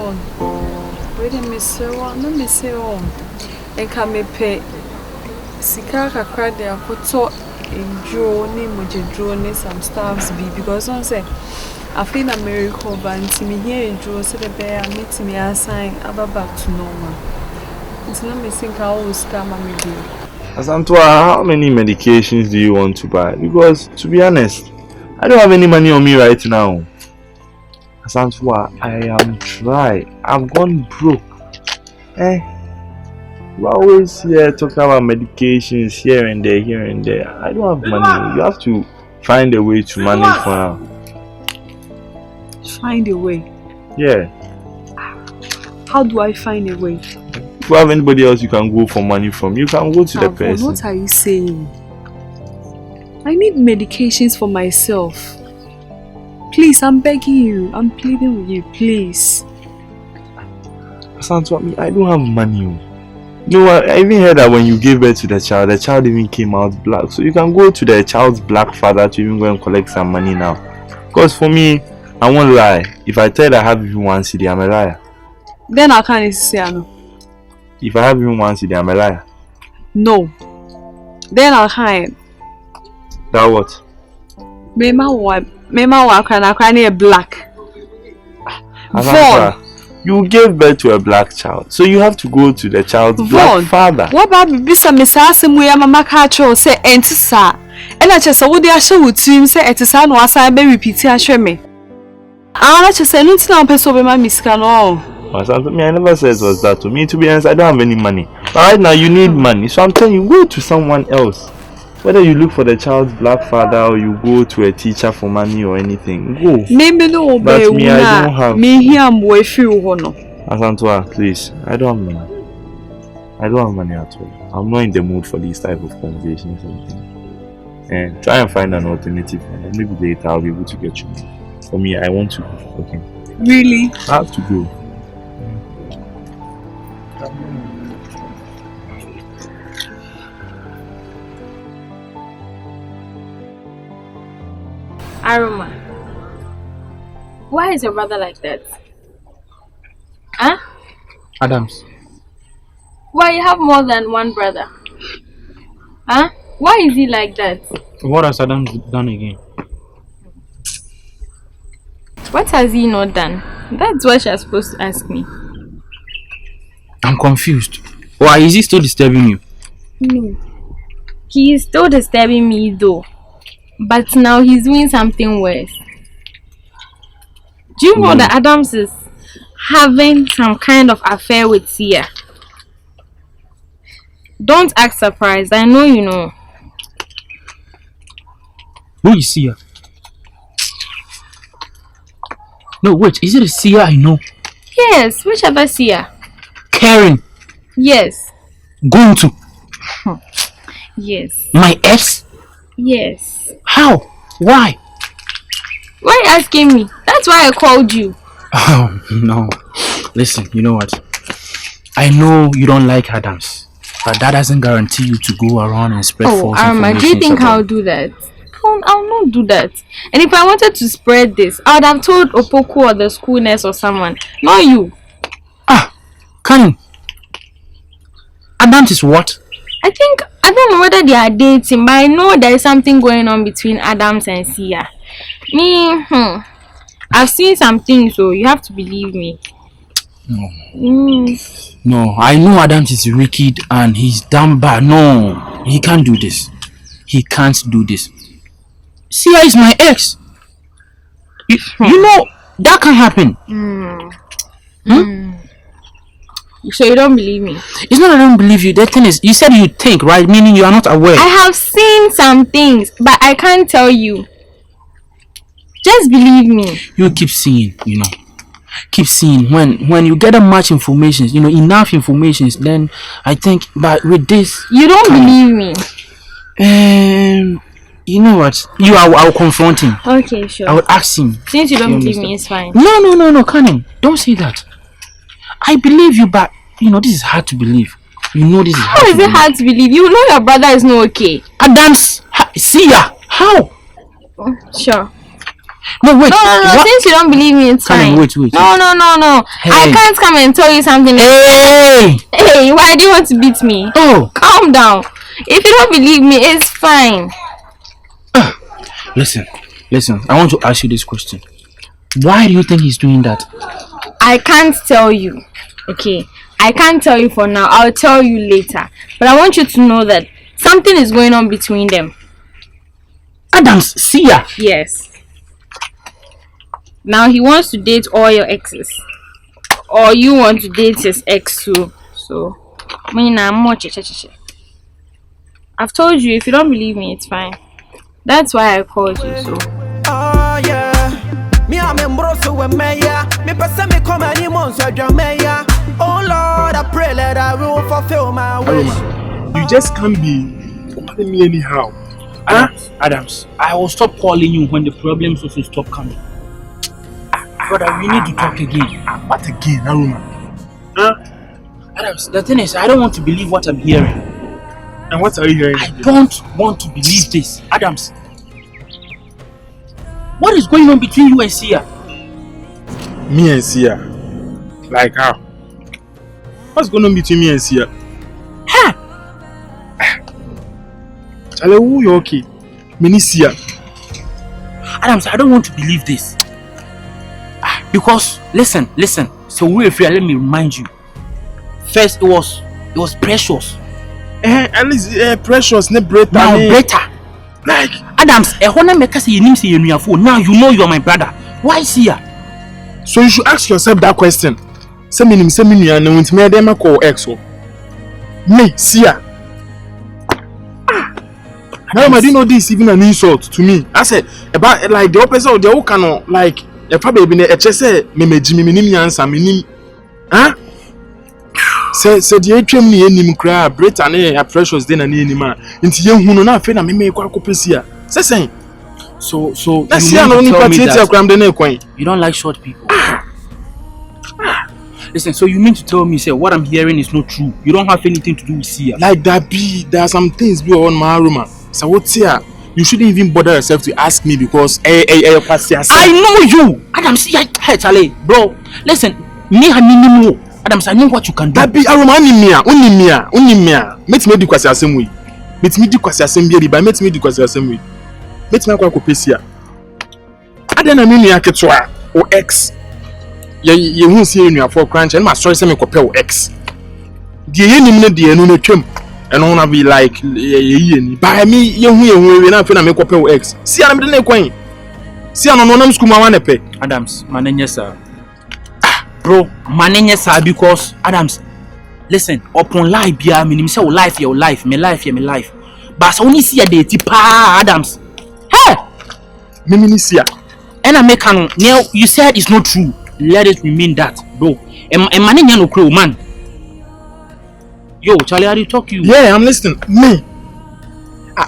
on. Wait a miss one, no miss on. And can me pay Sikaka cried there, put so in drone, drone, some stuffs be because on say I feel a miracle, but me here in Joe said the bear meet me assign about back to normal. It's not missing how will scam me do. Asantwa, how many medications do you want to buy? Because to be honest, I don't have any money on me right now. Asantwa, I am dry. I've gone broke. We're always here talking about medications here and there, here and there. I don't have money. You have to find a way to manage for now. Find a way? Yeah. How do I find a way? If you have anybody else you can go for money from, you can go to the person. What are you saying? I need medications for myself. Please, I'm begging you. I'm pleading with you, please. Asantwa, I don't have money. No, I even heard that when you gave birth to the child even came out black. So you can go to the child's black father to even go and collect some money now. Because for me, I won't lie. If I tell I have even one CD, I'm a liar. Then I can't say no. If I have even one CD, I'm a liar. No. Then I can't. That what? Mema wa cry black. Vaughn. You gave birth to a black child, so you have to go to the child's black father. What about bisa mesase mu ya mama ka cho say enti sa. And I just wo dey ahye wo tim say enti sa no asa be repeat ahwe me. I just say nti na person be ma misika no. Me, I never said it was that to me. To be honest, I don't have any money. But right now, you need money. So I'm telling you, go to someone else. Whether you look for the child's black father or you go to a teacher for money or anything, go. Maybe no, but me, I don't have. Me here, I'm boy feel no. Asantwa, please. I don't have money. I don't have money at all. I'm not in the mood for these type of conversations. And try and find an alternative. And maybe later I'll be able to get you. For me, I want to go. Okay. Really? I have to go. Aroma, why is your brother like that? Huh? Adams. Why you have more than one brother? Huh? Why is he like that? What has Adams done again? What has he not done? That's what you're supposed to ask me. I'm confused. Why is he still disturbing you? No. He is still disturbing me though. But now he's doing something worse. Do you know that Adams is having some kind of affair with Seer? Don't act surprised. I know you know. Who is Seer? No, wait. Is it a Seer I know? Yes. Which other Seer? Karen. Yes. Going to? Yes. My ex? Yes. How? Why? Why are you asking me? That's why I called you. Oh, no. Listen, you know what? I know you don't like Adams, but that doesn't guarantee you to go around and spread false information. Aroma, do you think I'll do that? I'll not do that. And if I wanted to spread this, I would have told Opoku or the school nurse or someone. Not you. Karen. Adams is what? I don't know whether they are dating, but I know there is something going on between Adams and Seer. I've seen some things, so you have to believe me. No. No, I know Adams is wicked and he's damn bad. No, he can't do this. He can't do this. Seer is my ex. You know, that can happen. So you don't believe me? It's not that I don't believe you. The thing is, you said you think, right? Meaning you are not aware. I have seen some things, but I can't tell you. Just believe me. You keep seeing, Keep seeing. When you get much information, enough information, then I think, but with this... You don't believe me. You know what? I'll confront him. Okay, sure. I will ask him. Since you don't believe me, it's fine. No, Kanim. Don't say that. I believe you, but this is hard to believe. This is hard. How is it hard to believe? You know your brother is not okay. Adams, Seer, how? Sure. No, wait. No. Since you don't believe me, it's fine. Wait. No. Hey. I can't come and tell you something. Hey, why do you want to beat me? Oh, calm down. If you don't believe me, it's fine. Listen. I want to ask you this question. Why do you think he's doing that? I can't tell you. Okay, I can't tell you for now. I'll tell you later. But I want you to know that something is going on between them. Adams, Seer. Yes. Now he wants to date all your exes. Or you want to date his ex too. So, I've told you, if you don't believe me, it's fine. That's why I called you, so. Oh yeah. Me I'm embroso with Maya. Me person me come any months with Jamaica. Oh Lord, I pray that I will fulfill my wish. Aroma, you just can't be calling me anyhow. Adams, I will stop calling you when the problems also stop coming. Brother, we need to talk again. What again, Aroma? Adams, the thing is, I don't want to believe what I'm hearing. And what are you hearing? I don't want to believe this. Adams, what is going on between you and Seer? Me and Seer? Like how? What's going on between me and Seer? Huh? Charlie, who you okay? Me Seer. Adams, I don't want to believe this. Because, listen. So let me remind you. First, it was Precious. At least Precious, ne Bretta. Now, Bretta. Like, Adams, now you know you are my brother. Why Seer? so you should ask yourself that question. Say me and won't me dem call ex. Me, Seer. Now, I didn't know this even an insult to me. I said about like the opposite of the whole canon, like if probably been a say me Jimmy answer me. Huh? Say the atwam ni enim kra Bretta na Precious dey na enim a nti ye hu no na afi na me kwa kopesia say say so that's you no nipa tietia kram dey na kwan. You don't like short people. Listen, so you mean to tell me say what I'm hearing is not true? You don't have anything to do with Seer? Like that there are some things be on my Aroma. So what's here? You shouldn't even bother yourself to ask me because I know you. Adams, hey Charlie, bro. Listen, me Adams, I know what you can do. That be Aroma unimia. Met me do kwasi asem we. Met me do kwasi asem bi ba met me do kwasi asem we. Met me akwa kopesia. Adena me nua ketwa o ex. Ye hu sie nua for crunch and ma sorry say me kope o ex. Die ye nim ne die no na twam. And wanna be like ye by me ye hu we na fe na me kope o ex. See am de na kwan. See am no nam school ma wan pe. Adams, manenye sir. Bro, manenye sir because Adams, listen, upon life bia me nim say life your life, me life. But so only see a day pa Adams. Hey, Me Seer. and I make an now you said it's not true. Let it remain that, bro. And manenye no crow man. Yo, Charlie, how do you talk you? Yeah, I'm listening. Me.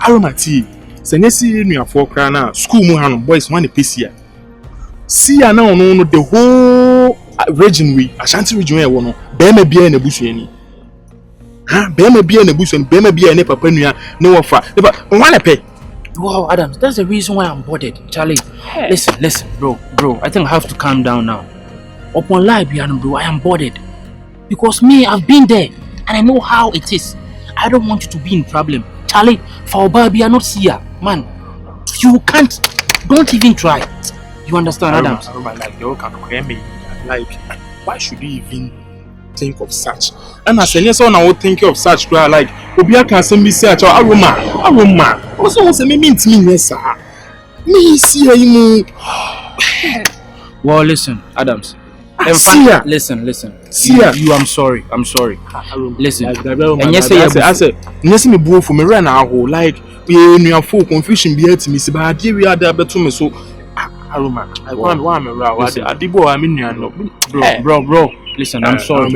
Aroma T. Say nesi nua for kra na school mu hanom boys wan pe Seer. Seer na no the whole region we Ashanti region we no be ma bia na busu ani. Be ma bia na busu ani, be ma bia na papa nua na wofa. Wan pe. Wow, Adams, that's the reason why I'm bothered. Charlie, listen, bro. I think I have to calm down now. Upon life, bro, I am bothered. Because me, I've been there. And I know how it is. I don't want you to be in problem. Charlie, for Barbie, I'm not Seer. Man, you can't. Don't even try. You understand, Adams? Aroma, like, you can cry me. Like, why should you even think of such? And as any son, I would think of such. Like, Obia can send me search or Aroma. Also, say me means me, yes, sir. Me, Seer, you. Well, listen, Adams. Seer. Listen. Seer. You, I'm sorry. Listen. And yes, I say, yes, me boo for me run out. Like, we are full confusion be at me, but dear, we are there better me so. Aroma, I want one around. I did go, I mean, bro. Listen, I'm sorry.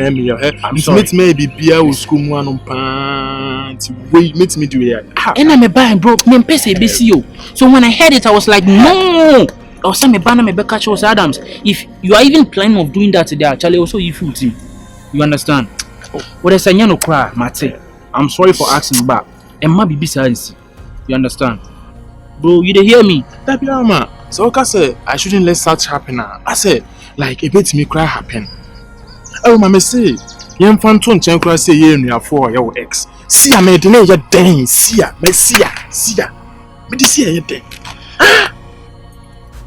I'm sorry. Meet maybe beer with school one on pants. Wait, meet me do it. And I'm a buying, bro. Me pese BCO. So when I heard it, I was like, no. Or some me banner me back catch us Adams. If you are even planning of doing that today, Charlie also you feel team. You understand? What I say no cry, Mate. I'm sorry for asking back. And my baby says, you understand? Bro, you dey hear me? That be Aroma. So I said I shouldn't let such happen. I said like a bit me cry happen. Oh mama say, young phantom chancra say you for your ex. See I made no your dang, see ya, me see ya. But this year you dang.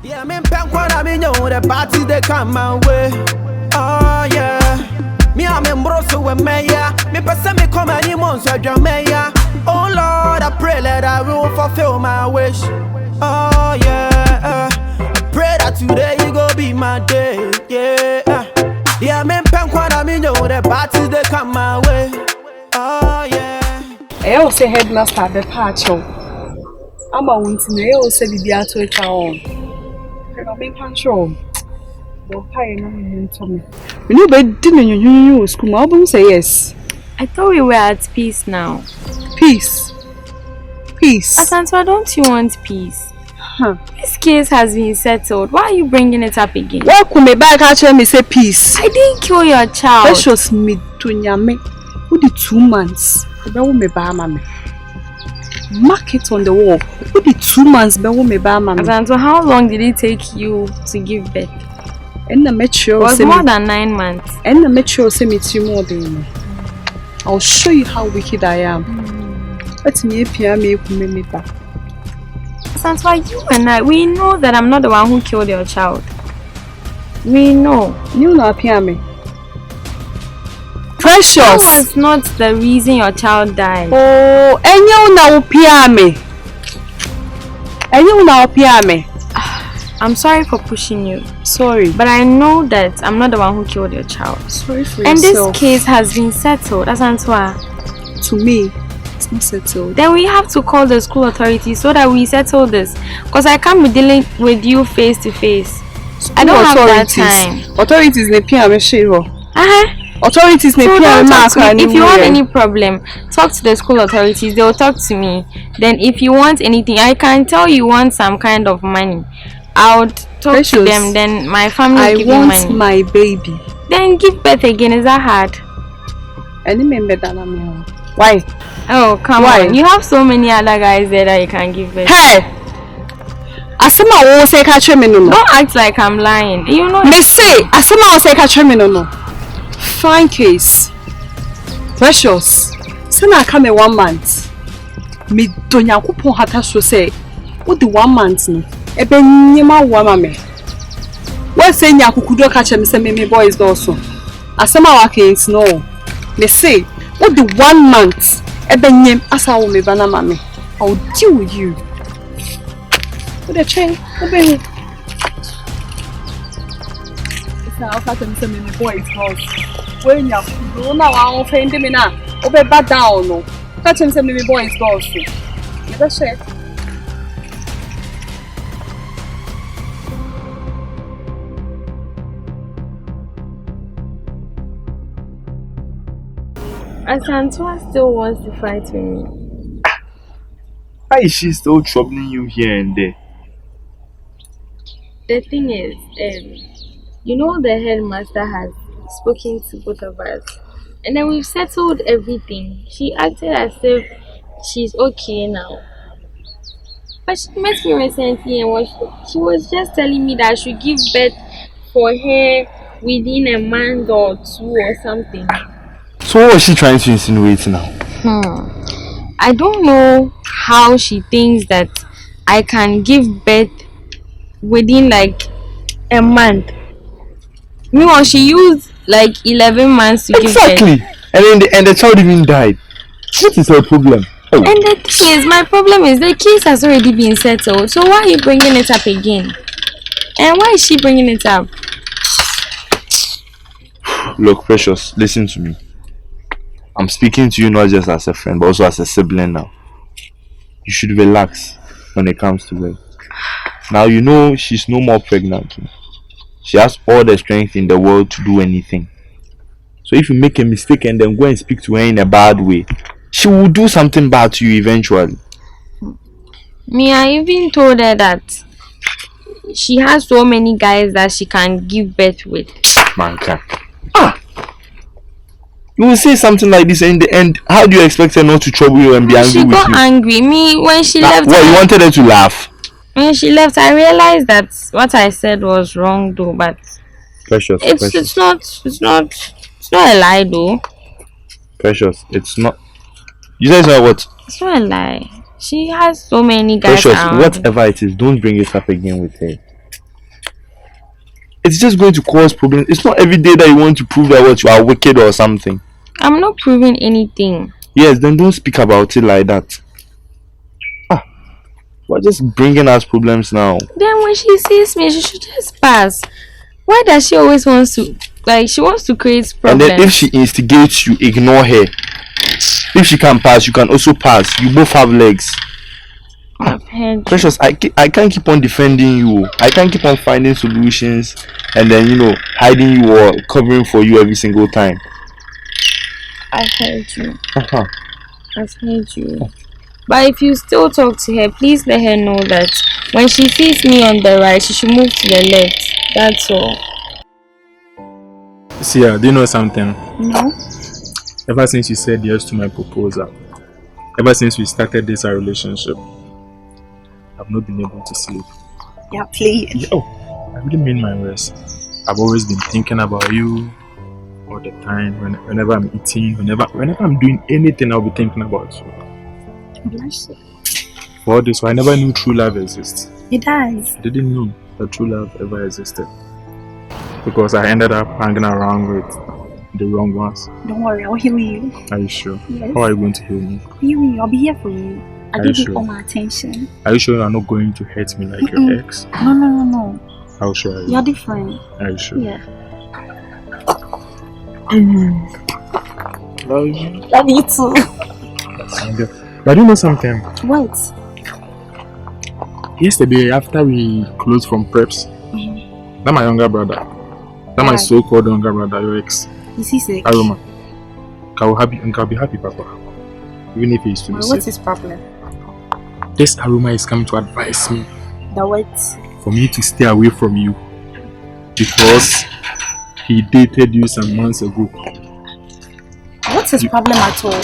Yeah, me pen what I mean, the party they come my way. Oh yeah. Me I'm in broso with me, yeah. Me person me come any months with your mayor. Oh Lord, I pray that I will fulfill my wish. Oh yeah. I pray that today you go be my day. Yeah. Yeah, me pen what I mean, the parties they come my way. Oh yeah. I also headmaster the patch. I'm a winter. I also be the ato town. I'm in control. Don't pay no money to me. You know, but didn't you school? My mom say yes. I thought we were at peace now. Peace. Asantua, don't you want peace? This case has been settled. Why are you bringing it up again? Why could me back actually me say peace? I didn't kill your child. Precious me to nyame. Who the 2 months? Be wo me ba mama. Mark it on the wall. Who the 2 months be wo me ba mama. Asantua, how long did it take you to give birth? And the metro it was more than 9 months. And the metro say me to more than I'll show you how wicked I am. Let me appear me back. Asantua, you and I, we know that I'm not the one who killed your child. We know. You know appear me. Precious. That was not the reason your child died. Oh, and you now appear me. I'm sorry for pushing you. Sorry. But I know that I'm not the one who killed your child. Sorry for and yourself. This case has been settled, Asantua. To me, it's not settled. Then we have to call the school authorities so that we settle this. Because I can't be dealing with you face to face. I don't have that time. Authorities ne pia me shiro. Authorities ne so pia me. If you have any problem, talk to the school authorities. They will talk to me. Then if you want anything, I can tell you want some kind of money. I would talk to them, then my family will give you money. I want my baby. Then give birth again, is that hard? Why? Oh, come on. You have so many other guys there that you can give birth. Hey! Asema wo say catch me no. Don't act like I'm lying. You know me say, Asema wo say catch me no. Fine case. Precious. Say na come 1 month. Me donya kupon hata so say, what the 1 month no? Ebe nyema wa mame. What say nya kukudo catch me say me boys also. Asema wa case no. Me say, what the 1 month? Ebe nyem asa wo me bana mame. I will deal with you. What the chain? What be? It's now catch me say me boys house. When nya kudo na wa on find me na. Obe ba down no. Catch me say me boys also. Never share. Asantua still wants to fight with me. Why is she still troubling you here and there? The thing is, you know the headmaster has spoken to both of us. And then we've settled everything. She acted as if she's okay now. But she met me recently and she was just telling me that I should give birth for her within a month or 2 or something. So what was she trying to insinuate now? I don't know how she thinks that I can give birth within like a month. Meanwhile, she used like 11 months to give birth. Exactly. And then the child even died. What is her problem? Oh. And the thing is, my problem is the case has already been settled. So why are you bringing it up again? And why is she bringing it up? Look, Precious, listen to me. I'm speaking to you not just as a friend, but also as a sibling now. You should relax when it comes to her. Now you know she's no more pregnant. She has all the strength in the world to do anything. So if you make a mistake and then go and speak to her in a bad way, she will do something bad to you eventually. Me, I even told her that she has so many guys that she can give birth with. Manka. You will say something like this and in the end, how do you expect her not to trouble you and be angry with you? She got angry. Me, when she left... What, you wanted her to laugh? When she left, I realized that what I said was wrong, though. But Precious, it's precious, it's not a lie, though. precious. It's not. You guys know what? It's not a lie. She has so many guys Precious, around. whatever it is, don't bring it up again with her. It's just going to cause problems. It's not every day that you want to prove that what you are wicked or something. I'm not proving anything. Yes, then don't speak about it like that. We're just bringing us problems now. Then when she sees me, she should just pass. Why does she always wants to she wants to create And problems? then if she instigates you, ignore her. If she can pass, you can also pass. You both have legs. I've heard you. Precious, I can't keep on defending you. I can't keep on finding solutions and then hiding you or covering for you every single time. I've heard you. Uh-huh. I've heard you. But if you still talk to her, please let her know that when she sees me on the right, she should move to the left. That's all. Seer, do you know something? No? Ever since you said yes to my proposal, ever since we started this our relationship, I've not been able to sleep. Yeah, please. I really mean my words. I've always been thinking about you all the time. Whenever I'm eating, whenever I'm doing anything, I'll be thinking about you. Bless you. For all this, I never knew true love exists. It does. I didn't know that true love ever existed. Because I ended up hanging around with the wrong ones. Don't worry, I'll heal you. Are you sure? Yes. How are you going to heal me? Heal you. I'll be here for you. I Are give you you sure? all my attention. Are you sure you are not going to hurt me like your ex? No. How sure are you? You're different. Are you sure? Yeah. Love you. Love you too. But do you know something? What? Yesterday, after we closed from preps, that my younger brother, that my so-called younger brother, your ex, Is he sick? Aroma, I'll be happy, Papa. Even if he's to be What's sick. his problem? This Aroma is coming to advise me The what? for me to stay away from you because he dated you some months ago. What's his problem at all?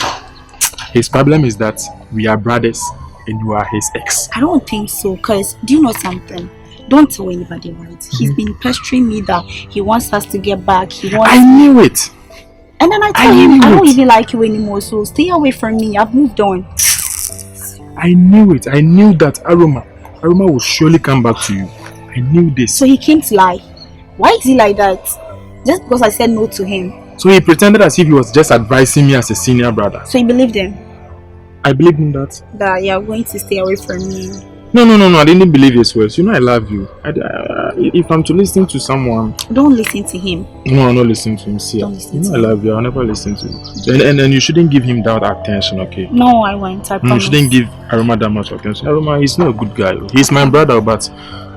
His problem is that we are brothers and you are his ex. I don't think so, because do you know something? Don't tell anybody, right? He's been pestering me that he wants us to get back. I knew it. And then I tell him, I don't even like you anymore, so stay away from me. I've moved on. I knew it. I knew that Aroma will surely come back to you. I knew this. So he came to lie. Why is he like that? Just because I said no to him. So he pretended as if he was just advising me as a senior brother. So he believed him? I believed in that. That you're going to stay away from me. No. I didn't believe his words. You know I love you. If I'm to listen to someone... Don't listen to him. No, I'm not listening to him. See, Don't listen you know to I love you. I'll never listen to you. And you shouldn't give him that attention, okay? No, I won't. I promise. You shouldn't give Aroma that much attention. Aroma, he's not a good guy. He's my brother, but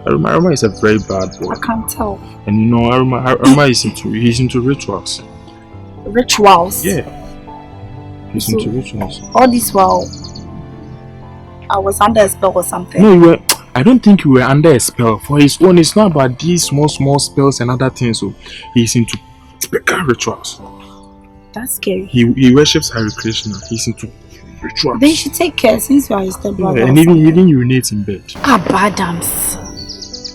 Aroma is a very bad boy. I can't tell. And you know, Aroma is into rituals. Rituals? Yeah. He's So, into rituals. all this while, I was under a spell or something. No, I don't think you were under a spell. For his own, it's not about these small spells and other things. So he's into typical rituals. That's scary. He worships Hare Krishna. He's into rituals. Then you should take care since you are his stepbrother. Yeah, and even urinates in bed. Badams.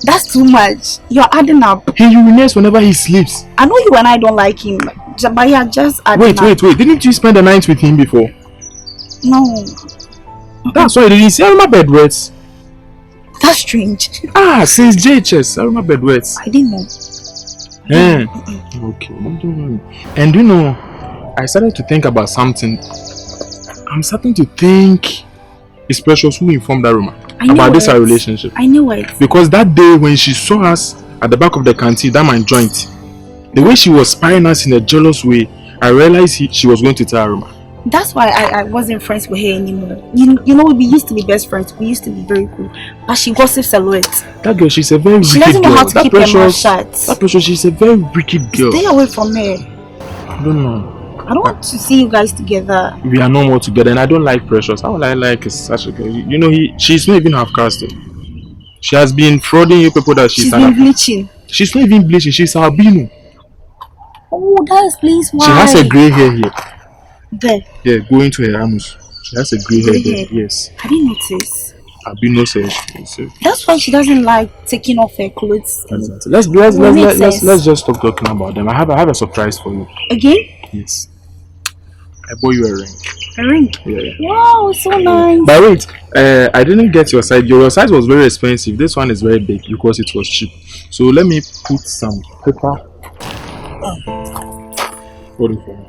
That's too much. You're adding up. He urinates whenever he sleeps. I know you and I don't like him, but you're just adding up. Wait. Didn't you spend the night with him before? No. That's why you didn't see Aroma bedwets. That's strange. Since JHS, Aroma bedwets. I didn't know. Okay. And you know, I started to think about something. I'm starting to think it's Precious who informed Aroma about this our relationship. I knew it. Because that day when she saw us at the back of the canteen, that my joint, the way she was spying us in a jealous way, I realized she was going to tell Aroma. That's why I wasn't friends with her anymore. You know, we used to be best friends. We used to be very cool. But she gossips a lot. That girl, she's a very wicked girl. She doesn't know how to keep her mouth shut. That Precious, she's a very wicked girl. Stay away from her. I don't know. I don't want to see you guys together. We are no more together, and I don't like Precious. All I like is such a girl. You know, she's not even half casted. She has been frauding you people that she's been bleaching. She's not even bleaching. She's albino. Oh, that's please why. She has a grey hair here. There. Yeah, going to her anus. She has a grey hair there. Yes. I didn't notice. I've been no so expensive. That's why she doesn't like taking off her clothes. Exactly. Makes sense. Let's just stop talking about them. I have a surprise for you. Again? Yes. I bought you a ring. A ring? Yeah. Wow, it's so nice. But wait, I didn't get your size. Your size was very expensive. This one is very big because it was cheap. So let me put some paper. Hold it for me.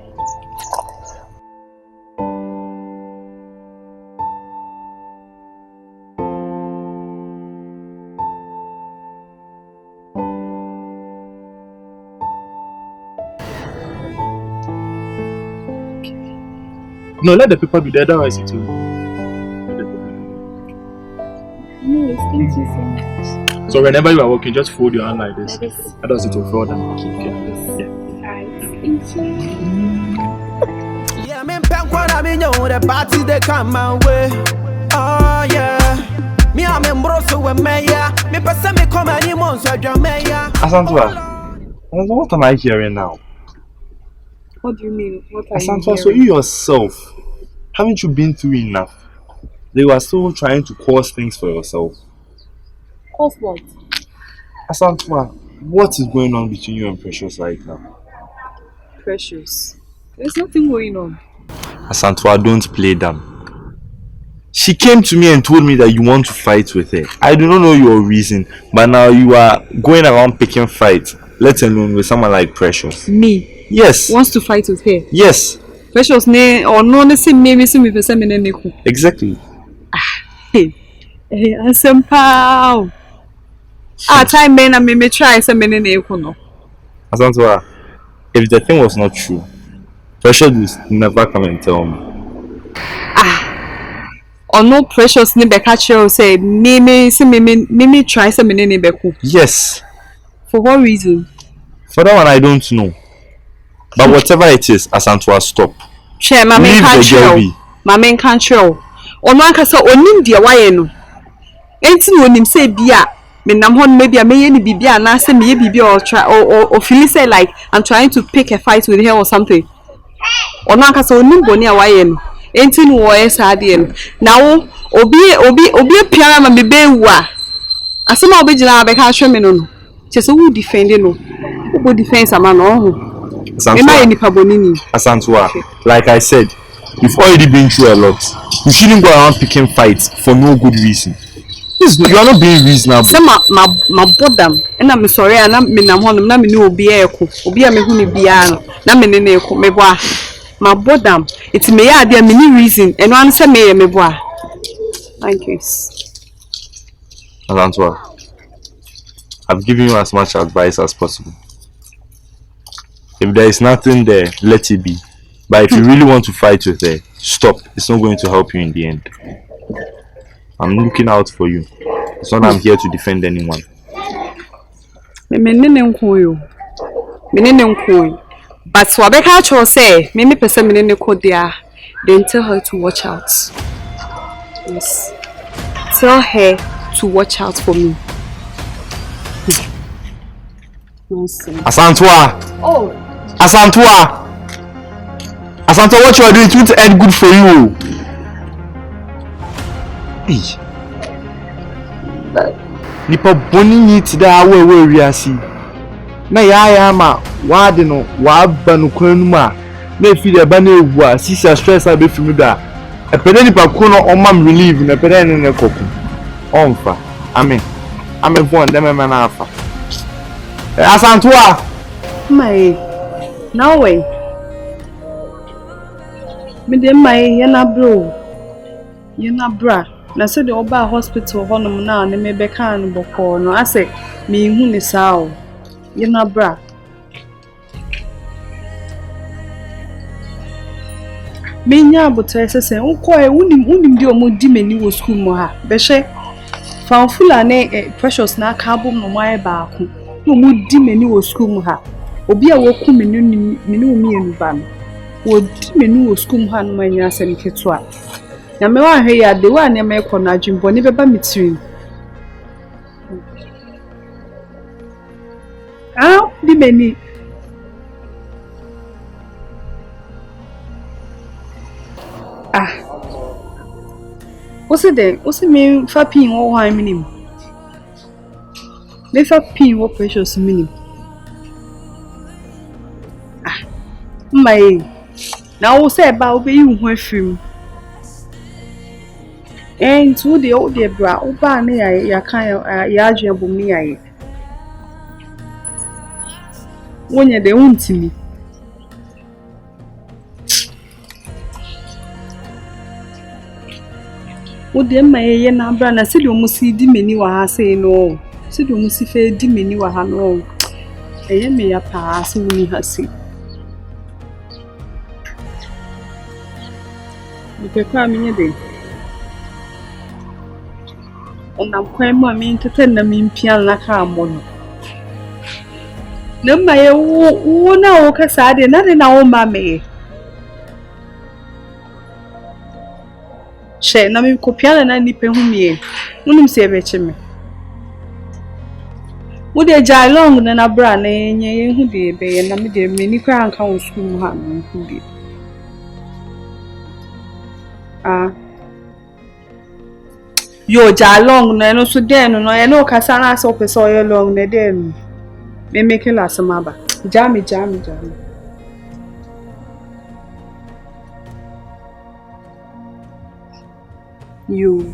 No, let the paper be there. Otherwise, it will. No, thank you so much. So whenever you are walking, just fold your hand like this. Like this. Otherwise, it will fall down. Okay. Alright, thank you. Yeah, me pen kwa me know the party they come my way. Oh yeah. Me am embroso we meya. Me pesa me come any months so drum meya. Asantwa, what am I hearing now? What do you mean? What are Asantwa, you so hearing? you yourself, haven't you been through enough? They were still trying to cause things for yourself. Cause what? Asantwa, what is going on between you and Precious right now? Precious. There's nothing going on. Asantwa, don't play dumb. She came to me and told me that you want to fight with her. I do not know your reason, but now you are going around picking fights, let alone with someone like Precious. Me? Yes. Wants to fight with her? Yes. Precious ne or no ne say me say me person me ne ku. Exactly. Hey, asempa. Time me na me try say me ne ku no. Asantwa, if the thing was not true, Precious would never come and tell me. Or no Precious ne be catch you say me say me try say me ne be ku. Yes. For what reason? For that one, I don't know. But whatever it is, Asantwa, stop. Share my main country. My main country. Or no aka say onim dia waye no. Enti no onim say bia me nam hon maybe I may any bibia na say me bibia or try or feel say like I'm trying to pick a fight with her or something. Or no aka say onim boni a waye no. Enti no wo esa de no. Now obi piara ma me be wu a. Asema obegina abeka hwe me no. Chese who defend no. Who defense ama no. Asantwa, like I said, you've already been through a lot. You shouldn't go around picking fights for no good reason. You are not being reasonable. Say my bodam, and I'm sorry, and I'm me nam honum na me no obi eko. Obi a me hu ni bia no. Na me ne eko me boa. My bodam, it's me ya dey me ni reason. And one say me boa. Thank you. Asantwa, I've given you as much advice as possible. If there is nothing there, let it be. But if you really want to fight with her, stop. It's not going to help you in the end. I'm looking out for you. It's not I'm here to defend anyone. But so I catch her say, me person me ne ko there. Then tell her to watch out. Yes. Tell her to watch out for me. Asantwa! Oh! Asantwa! Asantwa, what you are doing, it won't end good for you. Hey. Nipa boni ni tida awe we wiase. Na ya ma wade no wa ba no kwanu ma na fi de ba na ewu a sisa stress a be fi mi da. Epede nipa ko no o mam relieve na epede ne koku. Onfa. Amen. Amen fo ndem me na afa. Asantwa. My now way. Me dem my yana bro. Yana bra. Na say the oba hospital honum na ne me be kan boko no ase me hu ni sao. Yana bra. Me nya aboto esese unko e unim di omo di mani wo school mo ha. Be hye. Fa fula ne Precious na aka bom no mai ba ko. No mu di mani wo school mu ha. Obi a wo ku menu mi enu ba no. Wo di menu wo school mu ha no manya asem keto a. Na me wa hwe ya de wa ne me ko na adwumbo ne beba mitiri. Di mani. What's it then? What's it mean for pin or high minimum? Me for pin what precious minimum. Ah, my. Now we'll say about you went film. And to the old dear bra, Oba near ya kind of Yajian Bumia. When you're the one to me. Would them my yen brana said you must see dimini wa say no. Said you must see fair dimini wa no. A yen may a pass me has seen. You can cram in a day. And I'm quite more mean to tell them in pian like harmony. No, my own now, Cassadi, not in our mammy. She na me kopiana na nipa hu mie munum se beche me wo de jai long na bra na enye hu de be na me de me ni kwa anka wo school ha no hu de yo jai long na no so de no e no kasa na so pe so ye long na de me make la sama ba jami. You.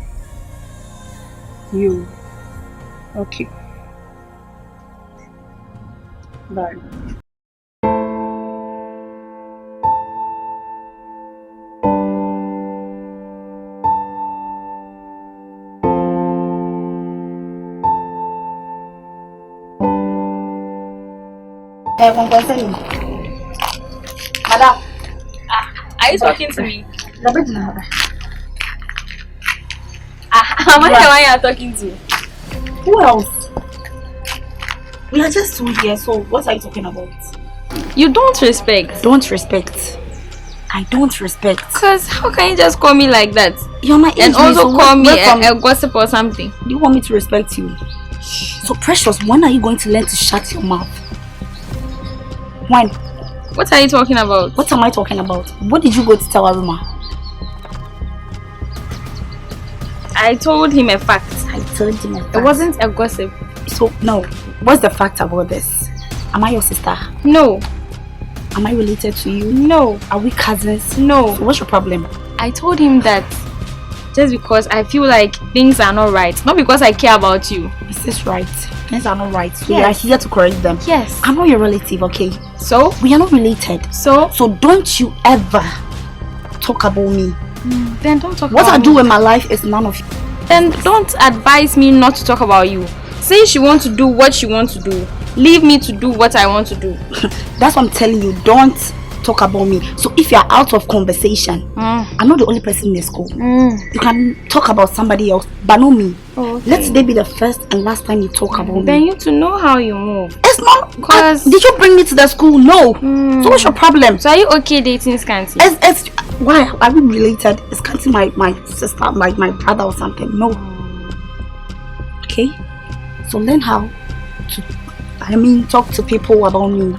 Okay. Bye. Madam. Are you talking to me? How much am I talking to? Who else? We are just two here, so what are you talking about? You don't respect. Don't respect. I don't respect. Cause how can you just call me like that? You're my age, and also so call me a gossip or something. Do you want me to respect you? So Precious, when are you going to learn to shut your mouth? When? What are you talking about? What am I talking about? What did you go to tell Aroma? I told him a fact. I told him a fact. It wasn't a gossip. So, no. What's the fact about this? Am I your sister? No. Am I related to you? No. Are we cousins? No. So what's your problem? I told him that just because I feel like things are not right. Not because I care about you. Is this right? Things are not right. So yes. we are here to correct them. Yes. I'm not your relative, okay? So? We are not related. So don't you ever talk about me. Then don't talk what about I do me. in my life is none of you. Then don't advise me not to talk about you. Since you want to do what you want to do, leave me to do what I want to do. That's what I'm telling you. Don't talk about me. So if you're out of conversation, I'm not the only person in the school. You can talk about somebody else, but not me. Okay. Let today be the first and last time you talk about me. Then you to know how you move. It's not because did you bring me to the school? No. So what's your problem? So are you okay dating Scanty? It's why are we related? Is Scanty my sister, my brother or something? No. Okay. So learn how to talk to people about me,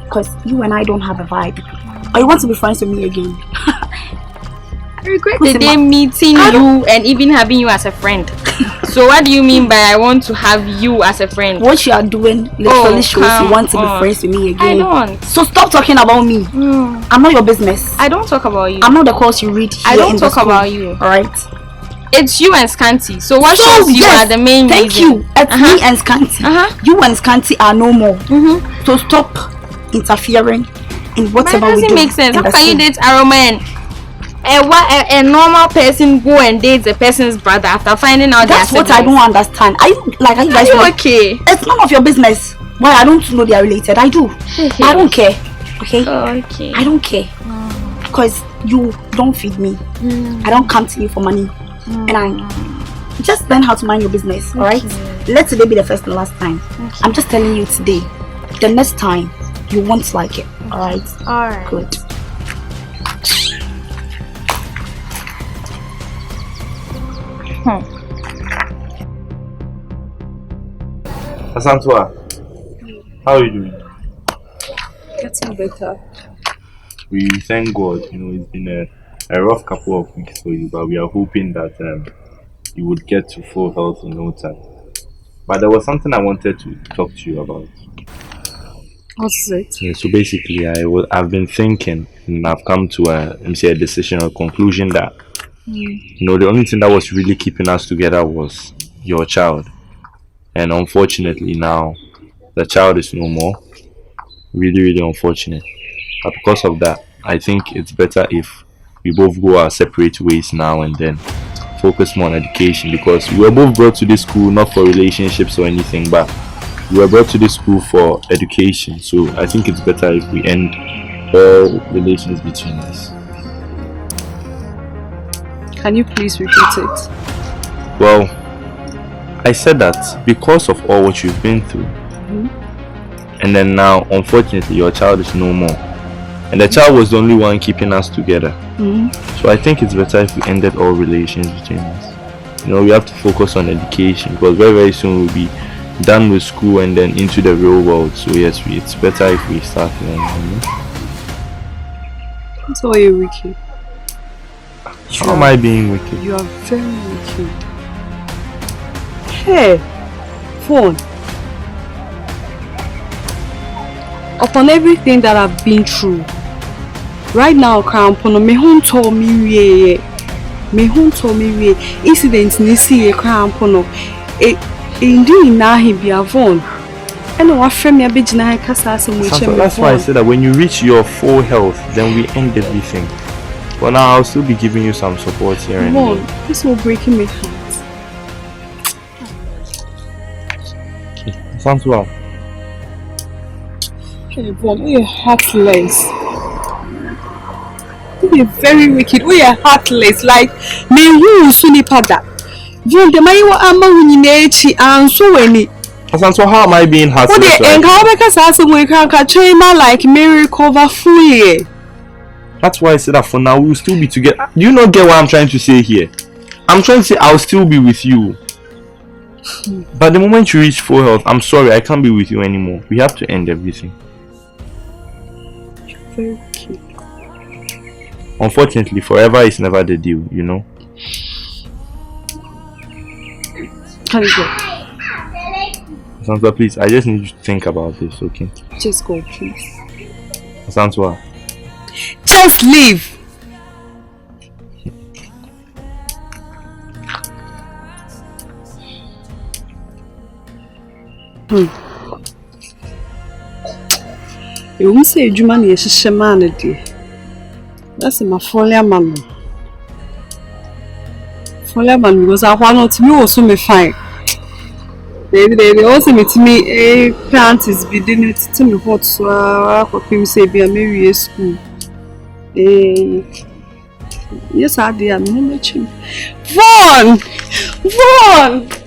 because you and I don't have a vibe. Or you want to be friends with me again? I regret the day meeting you and even having you as a friend. So what do you mean by I want to have you as a friend? What you are doing literally shows you want to be friends with me again. I don't. So stop talking about me. I'm not your business. I don't talk about you. I'm not the course you read here. I don't in talk the school. about you. Alright. It's you and Scanty. So what shows you are the main Thank reason? you. It's me and Scanty. You and Scanty are no more. So stop interfering in whatever we do. It doesn't make sense. How can you date Aroma and a normal person go and date a person's brother after finding out? That's what I don't understand. Are you guys okay? It's none of your business. Why I don't know they are related. I do. I don't care. Okay? Okay. I don't care. Because you don't feed me. I don't come to you for money. And I just learn how to mind your business. Alright? Let today be the first and last time. I'm just telling you today. The next time you won't like it. Alright? Alright. Good. Asantwa, how are you doing? Getting better. We thank God. It's been a rough couple of weeks for you, but we are hoping that you would get to full health in no time. But there was something I wanted to talk to you about. What's it? Yeah, so basically, I've been thinking, and I've come to a decision or conclusion that the only thing that was really keeping us together was your child, and unfortunately now the child is no more. Really, really unfortunate. But because of that, I think it's better if we both go our separate ways now and then focus more on education, because we were both brought to this school not for relationships or anything, but we were brought to this school for education. So I think it's better if we end all relations between us. Can you please repeat it? Well, I said that because of all what you've been through, and then now unfortunately your child is no more, and the child was the only one keeping us together. So I think it's better if we ended all relations between us. We have to focus on education, because very, very soon we'll be done with school and then into the real world. So yes, it's better if we start learning. That's why you're wicked. How am I being wicked? You are very wicked. Hey, phone. Upon everything that I've been through, right now, me home told me incident nisi krampono. Indeed, now he be a phone. And our friend me abijina kasa asem we So that's why I said that when you reach your full health, then we end everything. But now I'll still be giving you some support here and there. This will break me heart. Sounds well. Hey, Bon, we are heartless. We are very wicked. We are heartless. Like, may you soon pada. Bon, the may wa ama wuninechi and so any. So how am I being heartless? What the encounter because as we can catch like may recover fully. That's why I said that for now we'll still be together. Do you not get what I'm trying to say here? I'm trying to say I'll still be with you. But the moment you reach full health, I'm sorry, I can't be with you anymore. We have to end everything. You're very cute. Unfortunately, forever is never the deal, Can you go? Santa, please, I just need you to think about this, okay? Just go, please. Santa, just leave. You say Jumani is a shamanity. That's my folia man. Folia man because I want to me also me fine. They also meet me a plant is bidding it to me hot so I could say be a Mary school. Yes, I did. I'm not Vaughn!